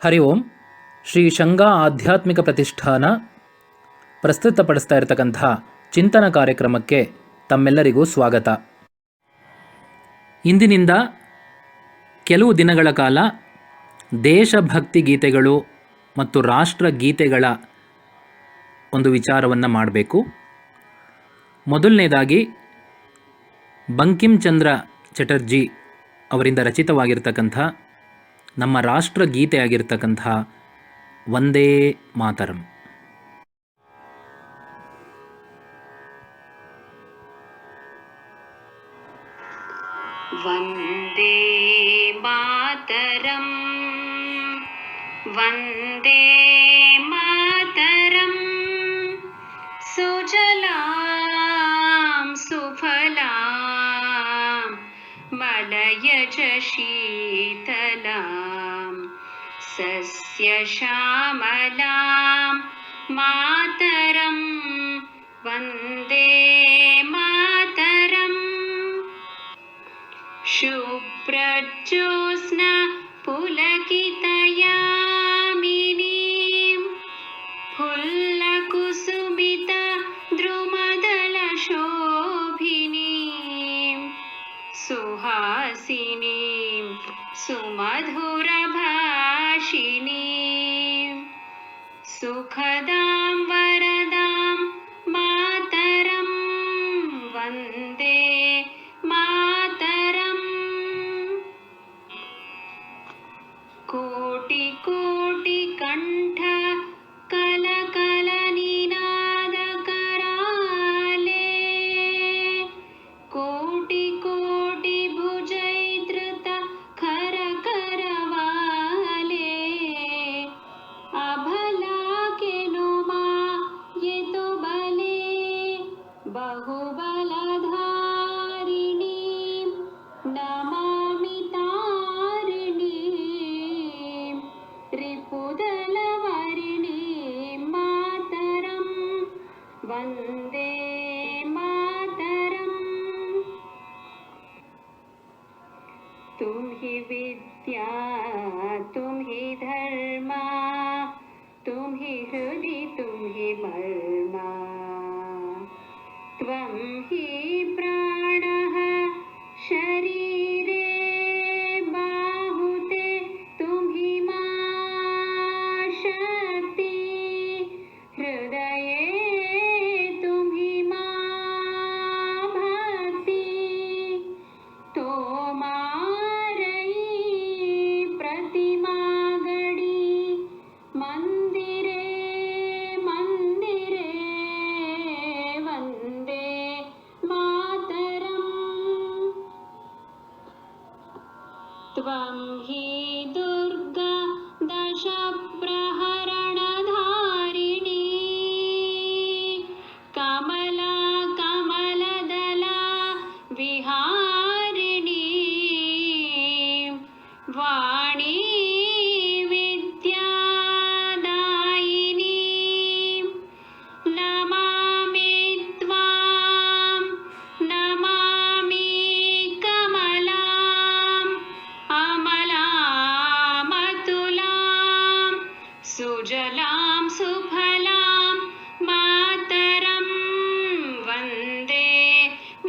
ಹರಿ ಓಂ. ಶ್ರೀ ಶಂಗಾ ಆಧ್ಯಾತ್ಮಿಕ ಪ್ರತಿಷ್ಠಾನ ಪ್ರಸ್ತುತಪಡಿಸ್ತಾ ಇರತಕ್ಕಂಥ ಚಿಂತನ ಕಾರ್ಯಕ್ರಮಕ್ಕೆ ತಮ್ಮೆಲ್ಲರಿಗೂ ಸ್ವಾಗತ. ಇಂದಿನಿಂದ ಕೆಲವು ದಿನಗಳ ಕಾಲ ದೇಶಭಕ್ತಿ ಗೀತೆಗಳು ಮತ್ತು ರಾಷ್ಟ್ರಗೀತೆಗಳ ಒಂದು ವಿಚಾರವನ್ನು ಮಾಡಬೇಕು. ಮೊದಲನೇದಾಗಿ ಬಂಕಿಂ ಚಂದ್ರ ಚಟರ್ಜಿ ಅವರಿಂದ ರಚಿತವಾಗಿರ್ತಕ್ಕಂಥ ನಮ್ಮ ರಾಷ್ಟ್ರಗೀತೆ ಆಗಿರ್ತಕ್ಕಂಥ ವಂದೇ ಮಾತರಂ. ವಂದೇ ಮಾತರಂ ವಂದೇ ಮಾತರಂ ಸುಜಲಾಂ ಸುಫಲಾಂ ಮಲಯಜ ಶೀತಲಾಂ ಸಸ್ಯ ಶ್ಯಾಮಲಾಂ ಮಾತರಂ ವಂದೇ ಮಾತರಂ. ಶುಭ್ರಜ್ಯೋತ್ಸ್ನ ಪುಲಕಿತಯಾಮಿನೀಂ ಫುಲ್ಲಕುಸುಮಿತ ದ್ರುಮದಲ ಶೋಭಿನೀಂ ಸುಹಾಸಿನೀಂ ಸುಮಧುರ ಭಾಷಿಣೀಂ ಸುಖದಾಂ ವರದಾಂ ಮಾತರಂ ವಂದೇ ಮಾತರಂ. ಕೋಟಿ ಕೋಟಿ ಕಂಠ ಕಲಕಲ ನಿನಾದ ಕರಾಲೆ ಕೋಟಿ ಕೋಟಿ ಭುಜೈಧೃತ ಖರ ಕರವಾಲೆ ಅಭಲಾಕೆನುಮಾ ಯೆತು ಬಲೆ ಬಹುಬಲಧಾರಿಣೀಂ ನಮಾಮಿ ತಾರಿಣೀಂ ರಿಪುದಲವರಿಣೀಂ ಮಾತರಂ ವಂದೇ ಮಾತರಂ. ತುಂ ಹಿ ವಿದ್ಯಾ ತುಂ ಹಿ ಧರ್ಮ ತುಂ ಹಿ ಹೃದಿ ತುಂ ಹಿ ಮರ್ಮ ತ್ವಂ ಹಿ ಪ್ರಾಣಃ ಶರೀರೇ ಬಾಹುತೆ ತುಂ ಹಿ ಮಾ ಶಕ್ತಿ ಹೃದಯೇ ತುಂ ಹಿ ಮಾ ಭಕ್ತಿ ತೋಮಾರಯಿ ಪ್ರತಿಮಾ ಗಡಿ ಮಂದಿರೇ ಮಂದಿರೇ ವಂದೇ ಮಾತರಂ. ತ್ವಂ ಹಿ ದುರ್ಗಾ ದಶ ಪ್ರಹರಣಧಾರಿಣೀ ಕಮಲಾ ಕಮಲದಲ ವಿಹಾರಿಣೀ ವಾಣೀ ವಿದ್ಯಾದಾಯಿನೀ ನಮಾಮಿ ತ್ವಾಂ ನಮಾಮಿ ಕಮಲಾಂ ಅಮಲಾಂ ಅತುಲಾಂ ಸುಜಲಾಂ ಸುಫಲಾಂ ಮಾತರಂ ವಂದೇ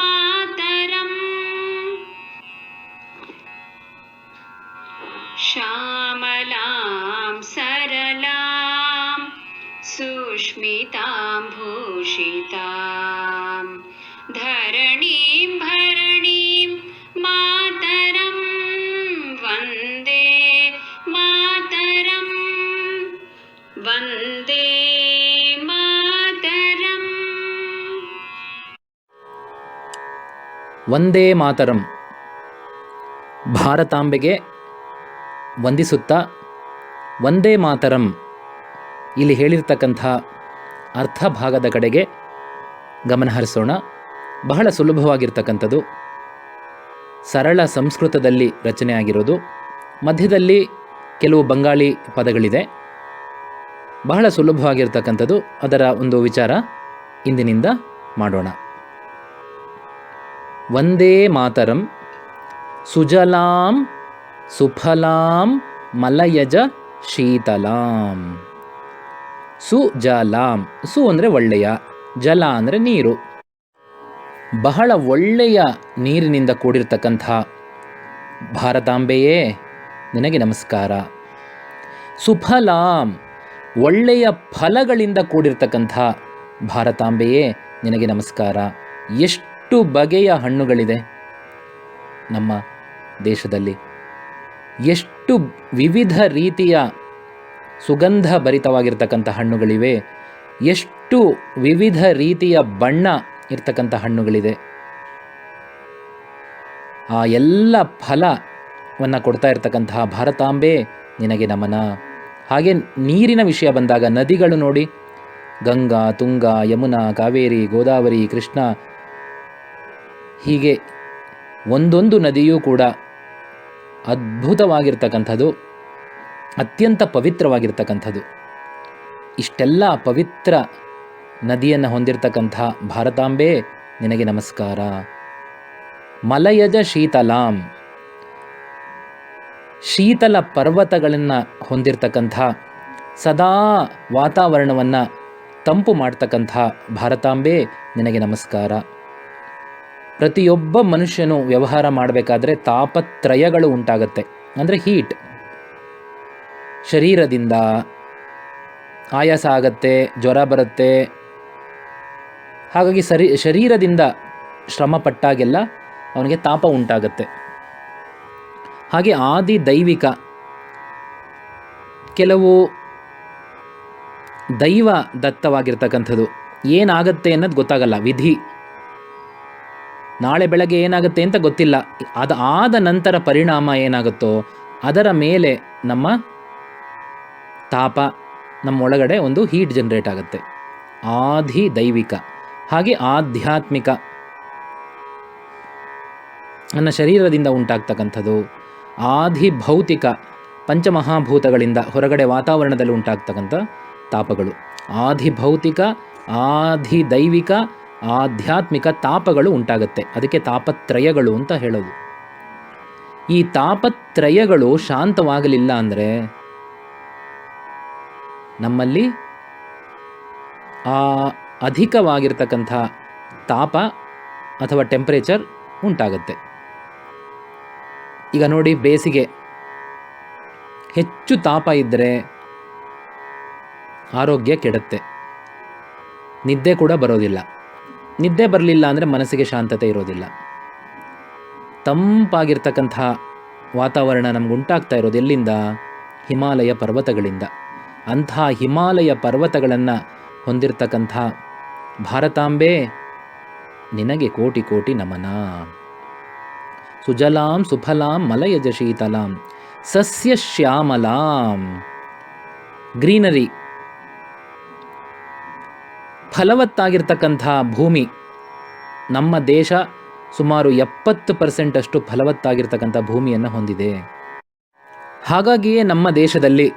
ಮಾತರಂ. ಶ್ಯಾಮಲಾಂ ಸರಳಾಂ ಸುಷ್ಮಿತಾಂ ಭೂಷಿತಾಂ ಧರಣೀಂ ಭರಣೀಂ ಮಾತರಂ ವಂದೇ ಮಾತರಂ ವಂದೇ ಮಾತರಂ. ವಂದೇ ಮಾತರಂ ಭಾರತಾಂಬೆಗೆ ವಂದಿಸುತ್ತಾ ವಂದೇ ಮಾತರಂ ಇಲ್ಲಿ ಹೇಳಿರ್ತಕ್ಕಂಥ ಅರ್ಥ ಭಾಗದ ಕಡೆಗೆ ಗಮನಹರಿಸೋಣ. ಬಹಳ ಸುಲಭವಾಗಿರ್ತಕ್ಕಂಥದ್ದು, ಸರಳ ಸಂಸ್ಕೃತದಲ್ಲಿ ರಚನೆಯಾಗಿರೋದು, ಮಧ್ಯದಲ್ಲಿ ಕೆಲವು ಬಂಗಾಳಿ ಪದಗಳಿದೆ. ಬಹಳ ಸುಲಭವಾಗಿರ್ತಕ್ಕಂಥದ್ದು. ಅದರ ಒಂದು ವಿಚಾರ ಇಂದಿನಿಂದ ಮಾಡೋಣ. ವಂದೇ ಮಾತರಂ ಸುಜಲಾಂ ಸುಫಲಾಂ ಮಲಯಜ ಶೀತಲಾಂ. ಸುಜಲಾಂ, ಸು ಅಂದರೆ ಒಳ್ಳೆಯ, ಜಲ ಅಂದರೆ ನೀರು. ಬಹಳ ಒಳ್ಳೆಯ ನೀರಿನಿಂದ ಕೂಡಿರ್ತಕ್ಕಂಥ ಭಾರತಾಂಬೆಯೇ ನಿನಗೆ ನಮಸ್ಕಾರ. ಸುಫಲಾಂ, ಒಳ್ಳೆಯ ಫಲಗಳಿಂದ ಕೂಡಿರ್ತಕ್ಕಂಥ ಭಾರತಾಂಬೆಯೇ ನಿನಗೆ ನಮಸ್ಕಾರ. ಎಷ್ಟು ಬಗೆಯ ಹಣ್ಣುಗಳಿದೆ ನಮ್ಮ ದೇಶದಲ್ಲಿ, ಎಷ್ಟು ವಿವಿಧ ರೀತಿಯ ಸುಗಂಧ ಭರಿತವಾಗಿರ್ತಕ್ಕಂಥ ಹಣ್ಣುಗಳಿವೆ, ಎಷ್ಟು ವಿವಿಧ ರೀತಿಯ ಬಣ್ಣ ಇರ್ತಕ್ಕಂಥ ಹಣ್ಣುಗಳಿದೆ. ಆ ಎಲ್ಲ ಫಲವನ್ನು ಕೊಡ್ತಾ ಇರ್ತಕ್ಕಂತಹ ಭಾರತಾಂಬೆ ನಿನಗೆ ನಮನ. ಹಾಗೆ ನೀರಿನ ವಿಷಯ ಬಂದಾಗ ನದಿಗಳು ನೋಡಿ, ಗಂಗಾ, ತುಂಗ, ಯಮುನಾ, ಕಾವೇರಿ, ಗೋದಾವರಿ, ಕೃಷ್ಣ, ಹೀಗೆ ಒಂದೊಂದು ನದಿಯೂ ಕೂಡ ಅದ್ಭುತವಾಗಿರ್ತಕ್ಕಂಥದ್ದು, ಅತ್ಯಂತ ಪವಿತ್ರವಾಗಿರ್ತಕ್ಕಂಥದ್ದು. ಇಷ್ಟೆಲ್ಲ ಪವಿತ್ರ ನದಿಯನ್ನು ಹೊಂದಿರತಕ್ಕಂಥ ಭಾರತಾಂಬೆ ನಿನಗೆ ನಮಸ್ಕಾರ. ಮಲಯಜ ಶೀತಲಾಂ, ಶೀತಲ ಪರ್ವತಗಳನ್ನು ಹೊಂದಿರತಕ್ಕಂಥ, ಸದಾ ವಾತಾವರಣವನ್ನು ತಂಪು ಮಾಡ್ತಕ್ಕಂಥ ಭಾರತಾಂಬೆ ನಿನಗೆ ನಮಸ್ಕಾರ. ಪ್ರತಿಯೊಬ್ಬ ಮನುಷ್ಯನು ವ್ಯವಹಾರ ಮಾಡಬೇಕಾದ್ರೆ ತಾಪತ್ರಯಗಳು ಉಂಟಾಗತ್ತೆ. ಅಂದರೆ ಹೀಟ್, ಶರೀರದಿಂದ ಆಯಾಸ ಆಗತ್ತೆ, ಜ್ವರ ಬರುತ್ತೆ. ಹಾಗಾಗಿ ಶರೀರದಿಂದ ಶ್ರಮ ಪಟ್ಟಾಗೆಲ್ಲ ಅವನಿಗೆ ತಾಪ ಉಂಟಾಗತ್ತೆ. ಹಾಗೆ ಆದಿ ದೈವಿಕ, ಕೆಲವು ದೈವ ದತ್ತವಾಗಿರ್ತಕ್ಕಂಥದ್ದು, ಏನಾಗತ್ತೆ ಅನ್ನೋದು ಗೊತ್ತಾಗಲ್ಲ, ವಿಧಿ, ನಾಳೆ ಬೆಳಗ್ಗೆ ಏನಾಗುತ್ತೆ ಅಂತ ಗೊತ್ತಿಲ್ಲ. ಅದು ಆದ ನಂತರ ಪರಿಣಾಮ ಏನಾಗುತ್ತೋ ಅದರ ಮೇಲೆ ನಮ್ಮ ತಾಪ, ನಮ್ಮ ಒಳಗಡೆ ಒಂದು ಹೀಟ್ ಜನರೇಟ್ ಆಗುತ್ತೆ. ಆದಿ ದೈವಿಕ. ಹಾಗೆ ಆಧ್ಯಾತ್ಮಿಕ, ನನ್ನ ಶರೀರದಿಂದ ಉಂಟಾಗ್ತಕ್ಕಂಥದ್ದು. ಆದಿ ಭೌತಿಕ, ಪಂಚಮಹಾಭೂತಗಳಿಂದ ಹೊರಗಡೆ ವಾತಾವರಣದಲ್ಲಿ ಉಂಟಾಗ್ತಕ್ಕಂಥ ತಾಪಗಳು. ಆದಿ ಭೌತಿಕ, ಆದಿ ದೈವಿಕ, ಆಧ್ಯಾತ್ಮಿಕ ತಾಪಗಳು ಉಂಟಾಗುತ್ತೆ. ಅದಕ್ಕೆ ತಾಪತ್ರಯಗಳು ಅಂತ ಹೇಳೋದು. ಈ ತಾಪತ್ರಯಗಳು ಶಾಂತವಾಗಲಿಲ್ಲ ಅಂದರೆ ನಮ್ಮಲ್ಲಿ ಅಧಿಕವಾಗಿರ್ತಕ್ಕಂಥ ತಾಪ ಅಥವಾ ಟೆಂಪರೇಚರ್ ಉಂಟಾಗುತ್ತೆ. ಈಗ ನೋಡಿ, ಬೇಸಿಗೆ ಹೆಚ್ಚು ತಾಪ ಇದ್ದರೆ ಆರೋಗ್ಯ ಕೆಡುತ್ತೆ, ನಿದ್ದೆ ಕೂಡ ಬರೋದಿಲ್ಲ. ನಿದ್ದೆ ಬರಲಿಲ್ಲ ಅಂದರೆ ಮನಸ್ಸಿಗೆ ಶಾಂತತೆ ಇರೋದಿಲ್ಲ. ತಂಪಾಗಿರ್ತಕ್ಕಂಥ ವಾತಾವರಣ ನಮ್ಗೆ ಉಂಟಾಗ್ತಾ ಇರೋದು ಎಲ್ಲಿಂದ? ಹಿಮಾಲಯ ಪರ್ವತಗಳಿಂದ. ಅಂಥ ಹಿಮಾಲಯ ಪರ್ವತಗಳನ್ನು ಹೊಂದಿರತಕ್ಕಂಥ ಭಾರತಾಂಬೆ ನಿನಗೆ ಕೋಟಿ ಕೋಟಿ ನಮನ. ಸುಜಲಾಂ ಸುಫಲಾಂ ಮಲಯಜ ಶೀತಲಾಂ ಸಸ್ಯ ಶ್ಯಾಮಲಾಂ. ಗ್ರೀನರಿ, ಫಲವತ್ತಾಗಿರ್ತಕ್ಕಂಥ ಭೂಮಿ. ನಮ್ಮ ದೇಶ ಸುಮಾರು 70% ಫಲವತ್ತಾಗಿರ್ತಕ್ಕಂಥ ಭೂಮಿಯನ್ನು ಹೊಂದಿದೆ. ಹಾಗಾಗಿಯೇ ನಮ್ಮ ದೇಶದಲ್ಲಿ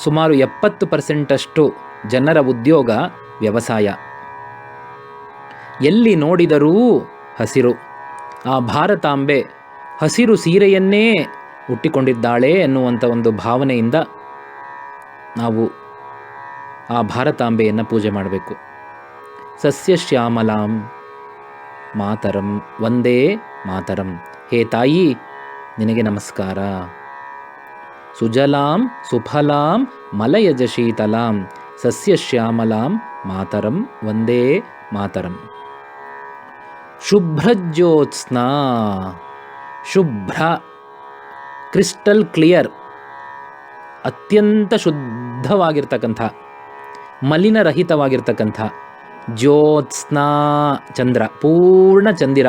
ಸುಮಾರು 70% ಜನರ ಉದ್ಯೋಗ ವ್ಯವಸಾಯ. ಎಲ್ಲಿ ನೋಡಿದರೂ ಹಸಿರು. ಆ ಭಾರತಾಂಬೆ ಹಸಿರು ಸೀರೆಯನ್ನೇ ಹುಟ್ಟಿಕೊಂಡಿದ್ದಾಳೆ ಎನ್ನುವಂಥ ಒಂದು ಭಾವನೆಯಿಂದ ನಾವು ಆ ಭಾರತಾಂಬೆಯನ್ನು ಪೂಜೆ ಮಾಡಬೇಕು. ಸಸ್ಯ ಶ್ಯಾಮಲಾಂ ಮಾತರಂ ವಂದೇ ಮಾತರಂ. ಹೇ ತಾಯಿ, ನಿನಗೆ ನಮಸ್ಕಾರ. ಸುಜಲಾಂ ಸುಫಲಾಂ ಮಲಯಜ ಶೀತಲಾಂ ಸಸ್ಯ ಶ್ಯಾಮಲಾಂ ಮಾತರಂ ವಂದೇ ಮಾತರಂ. ಶುಭ್ರಜ್ಯೋತ್ಸ್ನಾ, ಶುಭ್ರ, ಕ್ರಿಸ್ಟಲ್ ಕ್ಲಿಯರ್, ಅತ್ಯಂತ ಶುದ್ಧವಾಗಿರ್ತಕ್ಕಂಥ, ಮಲಿನರಹಿತವಾಗಿರ್ತಕ್ಕಂಥ ಜ್ಯೋತ್ಸ್ನಾ, ಚಂದ್ರ, ಪೂರ್ಣ ಚಂದಿರ,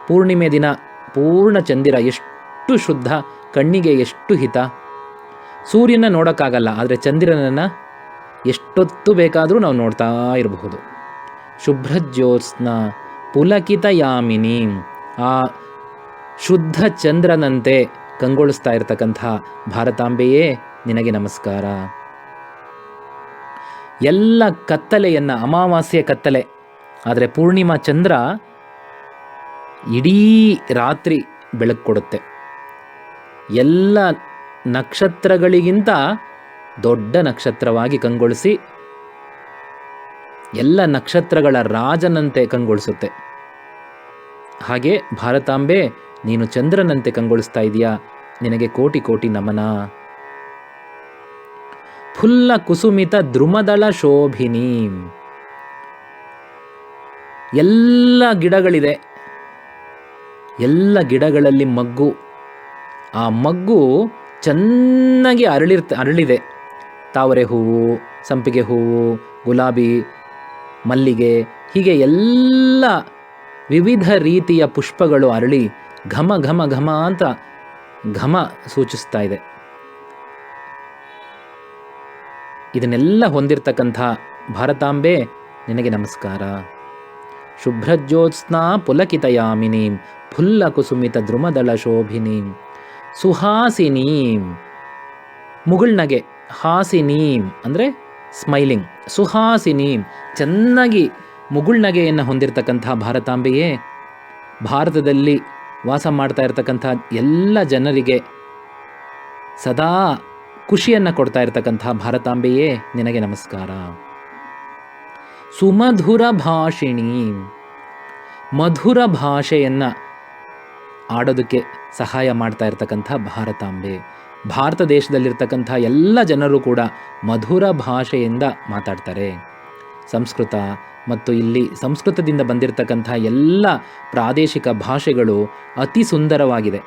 ಪೂರ್ಣಿಮೆ ದಿನ ಪೂರ್ಣ ಚಂದಿರ ಎಷ್ಟು ಶುದ್ಧ, ಕಣ್ಣಿಗೆ ಎಷ್ಟು ಹಿತ. ಸೂರ್ಯನ ನೋಡೋಕ್ಕಾಗಲ್ಲ, ಆದರೆ ಚಂದಿರನನ್ನು ಎಷ್ಟೊತ್ತು ಬೇಕಾದರೂ ನಾವು ನೋಡ್ತಾ ಇರಬಹುದು. ಶುಭ್ರಜ್ಯೋತ್ಸ್ನ ಪುಲಕಿತಯಾಮಿನಿ, ಆ ಶುದ್ಧ ಚಂದ್ರನಂತೆ ಕಂಗೊಳಿಸ್ತಾ ಇರತಕ್ಕಂಥ ಭಾರತಾಂಬೆಯೇ ನಿನಗೆ ನಮಸ್ಕಾರ. ಎಲ್ಲ ಕತ್ತಲೆಯನ್ನು, ಅಮಾವಾಸ್ಯೆ ಕತ್ತಲೆ, ಆದರೆ ಪೂರ್ಣಿಮಾ ಚಂದ್ರ ಇಡೀ ರಾತ್ರಿ ಬೆಳಕು ಕೊಡುತ್ತೆ. ಎಲ್ಲ ನಕ್ಷತ್ರಗಳಿಗಿಂತ ದೊಡ್ಡ ನಕ್ಷತ್ರವಾಗಿ ಕಂಗೊಳಿಸಿ ಎಲ್ಲ ನಕ್ಷತ್ರಗಳ ರಾಜನಂತೆ ಕಂಗೊಳಿಸುತ್ತೆ. ಹಾಗೆ ಭಾರತಾಂಬೆ, ನೀನು ಚಂದ್ರನಂತೆ ಕಂಗೊಳಿಸ್ತಾ ಇದೆಯಾ, ನಿನಗೆ ಕೋಟಿ ಕೋಟಿ ನಮನ. ಫುಲ್ಲ ಕುಸುಮಿತ ದ್ರುಮದಳ ಶೋಭಿನಿ. ಎಲ್ಲ ಗಿಡಗಳಿದೆ, ಎಲ್ಲ ಗಿಡಗಳಲ್ಲಿ ಮಗ್ಗು. ಆ ಮಗ್ಗು ಚೆನ್ನಾಗಿ ಅರಳಿದೆ. ತಾವರೆ ಹೂವು, ಸಂಪಿಗೆ ಹೂವು, ಗುಲಾಬಿ, ಮಲ್ಲಿಗೆ, ಹೀಗೆ ಎಲ್ಲ ವಿವಿಧ ರೀತಿಯ ಪುಷ್ಪಗಳು ಅರಳಿ ಘಮ ಘಮ ಘಮ ಅಂತ ಘಮ ಸೂಚಿಸ್ತಾ ಇದೆ. ಇದನ್ನೆಲ್ಲ ಹೊಂದಿರತಕ್ಕಂಥ ಭಾರತಾಂಬೆ, ನಿನಗೆ ನಮಸ್ಕಾರ. ಶುಭ್ರಜ್ಯೋತ್ಸ್ನಾ ಪುಲಕಿತಯಾಮಿನೀಂ ಫುಲ್ಲ ಕುಸುಮಿತ ದ್ರುಮದಳ ಶೋಭಿನೀಂ ಸುಹಾಸಿನೀಂ. ಮುಗುಳ್ನಗೆ, ಹಾಸಿನೀಂ ಅಂದರೆ ಸ್ಮೈಲಿಂಗ್, ಸುಹಾಸಿನೀಂ ಚೆನ್ನಾಗಿ ಮುಗುಳ್ನಗೆಯನ್ನು ಹೊಂದಿರತಕ್ಕಂಥ ಭಾರತಾಂಬೆಯೇ, ಭಾರತದಲ್ಲಿ ವಾಸ ಮಾಡ್ತಾ ಇರತಕ್ಕಂಥ ಎಲ್ಲ ಜನರಿಗೆ ಸದಾ ಖುಷಿಯನ್ನು ಕೊಡ್ತಾ ಇರತಕ್ಕಂಥ ಭಾರತಾಂಬೆಯೇ, ನಿನಗೆ ನಮಸ್ಕಾರ. ಸುಮಧುರ ಭಾಷಿಣಿ. ಮಧುರ ಭಾಷೆಯನ್ನು ಆಡೋದಕ್ಕೆ ಸಹಾಯ ಮಾಡ್ತಾ ಇರತಕ್ಕಂಥ ಭಾರತಾಂಬೆ. ಭಾರತ ದೇಶದಲ್ಲಿರ್ತಕ್ಕಂಥ ಎಲ್ಲ ಜನರು ಕೂಡ ಮಧುರ ಭಾಷೆಯಿಂದ ಮಾತಾಡ್ತಾರೆ. ಸಂಸ್ಕೃತ ಮತ್ತು ಇಲ್ಲಿ ಸಂಸ್ಕೃತದಿಂದ ಬಂದಿರತಕ್ಕಂಥ ಎಲ್ಲ ಪ್ರಾದೇಶಿಕ ಭಾಷೆಗಳು ಅತಿ ಸುಂದರವಾಗಿದೆ,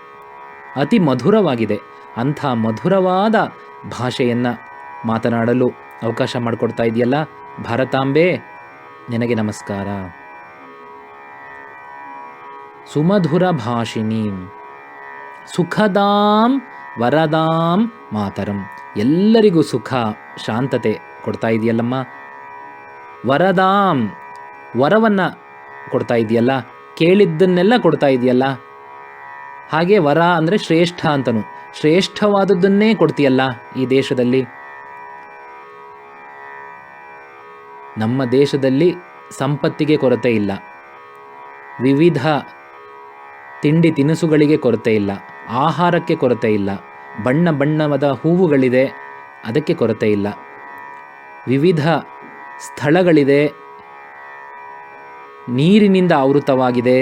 ಅತಿ ಮಧುರವಾಗಿದೆ. ಅಂಥ ಮಧುರವಾದ ಭಾಷೆಯನ್ನು ಮಾತನಾಡಲು ಅವಕಾಶ ಮಾಡಿಕೊಡ್ತಾ ಇದೆಯಲ್ಲ ಭಾರತಾಂಬೆ, ನಿನಗೆ ನಮಸ್ಕಾರ. ಸುಮಧುರ ಭಾಷಿಣಿ ಸುಖದಾಂ ವರದಾಂ ಮಾತರಂ. ಎಲ್ಲರಿಗೂ ಸುಖ ಶಾಂತತೆ ಕೊಡ್ತಾ ಇದೆಯಲ್ಲಮ್ಮ. ವರದಾಂ, ವರವನ್ನು ಕೊಡ್ತಾ ಇದೆಯಲ್ಲ, ಕೇಳಿದ್ದನ್ನೆಲ್ಲ ಕೊಡ್ತಾ ಇದೆಯಲ್ಲ. ಹಾಗೆ ವರ ಅಂದರೆ ಶ್ರೇಷ್ಠ ಅಂತನೂ, ಶ್ರೇಷ್ಠವಾದದ್ದನ್ನೇ ಕೊಡ್ತೀಯಲ್ಲ ಈ ದೇಶದಲ್ಲಿ. ನಮ್ಮ ದೇಶದಲ್ಲಿ ಸಂಪತ್ತಿಗೆ ಕೊರತೆ ಇಲ್ಲ, ವಿವಿಧ ತಿಂಡಿ ತಿನಿಸುಗಳಿಗೆ ಕೊರತೆ ಇಲ್ಲ, ಆಹಾರಕ್ಕೆ ಕೊರತೆ ಇಲ್ಲ, ಬಣ್ಣ ಬಣ್ಣದ ಹೂವುಗಳಿದೆ, ಅದಕ್ಕೆ ಕೊರತೆ ಇಲ್ಲ, ವಿವಿಧ ಸ್ಥಳಗಳಿದೆ, ನೀರಿನಿಂದ ಆವೃತವಾಗಿದೆ,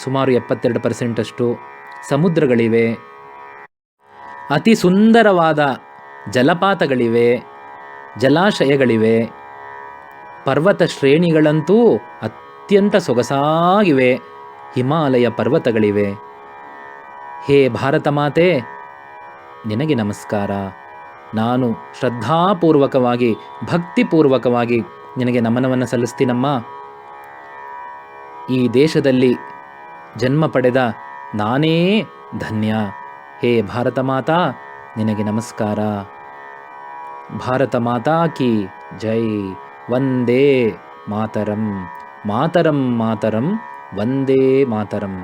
ಸುಮಾರು 72% ಸಮುದ್ರಗಳಿವೆ, ಅತಿ ಸುಂದರವಾದ ಜಲಪಾತಗಳಿವೆ, ಜಲಾಶಯಗಳಿವೆ, ಪರ್ವತ ಶ್ರೇಣಿಗಳಂತೂ ಅತ್ಯಂತ ಸೊಗಸಾಗಿವೆ, ಹಿಮಾಲಯ ಪರ್ವತಗಳಿವೆ. ಹೇ ಭಾರತ ಮಾತೆ, ನಿನಗೆ ನಮಸ್ಕಾರ. ನಾನು ಶ್ರದ್ಧಾಪೂರ್ವಕವಾಗಿ, ಭಕ್ತಿಪೂರ್ವಕವಾಗಿ ನಿನಗೆ ನಮನವನ್ನು ಸಲ್ಲಿಸ್ತೀನಮ್ಮ. ಈ ದೇಶದಲ್ಲಿ ಜನ್ಮ ಪಡೆದ ನಾನೇ ಧನ್ಯ. ಹೇ ಭಾರತ ಮಾತಾ, ನಿನಗೆ ನಮಸ್ಕಾರ. ಭಾರತ ಮಾತಾ ಕಿ ಜೈ. ವಂದೇ ಮಾತರಂ. ಮಾತರಂ ಮಾತರಂ ವಂದೇ ಮಾತರಂ.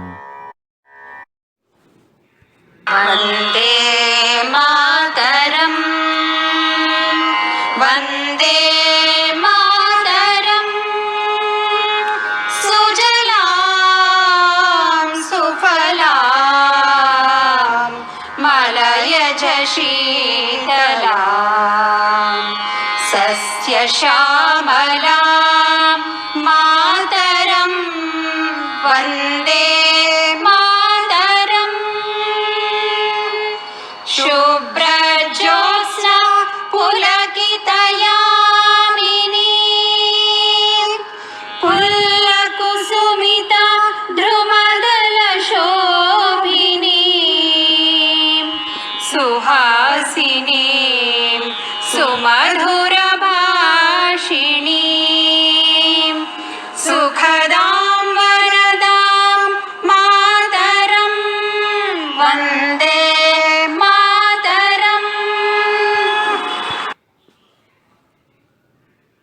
ವಂದೇ ಮಾತರಂ. ವಂದೇ ಮಾತರಂ. ಸುಜಲಾಂ ಸುಫಲಾಂ ಮಲಯಜ ಶೀತಲಾಂ ಸಸ್ಯ ಶ್ಯಾಮಲಾಂ ಮಾತರಂ. ವಂದೇ ಮಾತರಂ. ಶುಭ್ರಜ್ಯೋತ್ಸ್ನಾ ಪುಲಕಿತಯಾಮಿನೀ ಫುಲ್ಲಕುಸುಮಿತ ದ್ರುಮದಲ ಶೋಭಿನೀ ಸುಹಾಸಿನೀ ಸುಮಧುರ